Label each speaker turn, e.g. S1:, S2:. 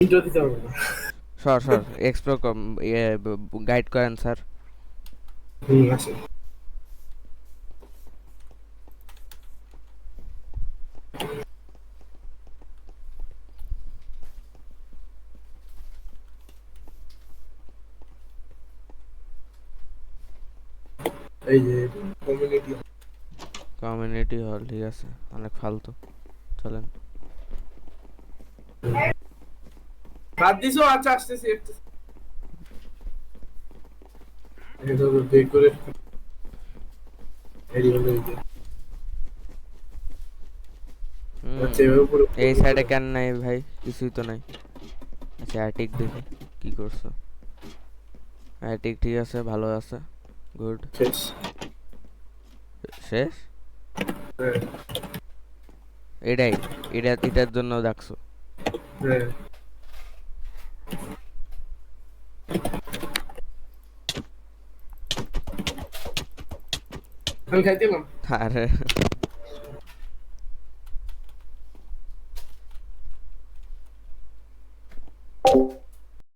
S1: Intro দিতে হবে না।
S2: সর সর এক্সপ্লোর গাইড করেন স্যার।
S1: আছে। এই যে কমিউনিটি।
S2: কমিউনিটি হল ঠিক আছে, অনেক ফালতু, চলেন।
S1: বাদ দিছো? আচ্ছা আসতেছি আসতেছি। এটা তো ডেকোরেট এরিয়া হলো এই যে।
S2: হুম,
S1: আচ্ছা এভাবে পুরো
S2: এই সাইডে কেন নাই ভাই? কিছুই তো নাই। আচ্ছা অ্যাটিক দেখি কি করছো। অ্যাটিক ঠিক আছে, ভালো আছে, গুড।
S1: শেষ।
S2: শেষ?
S1: হ্যাঁ
S2: এটাই, এটার জন্য ডাকছো?
S1: হ্যাঁ। আমি খাইতে এলাম।
S2: আরে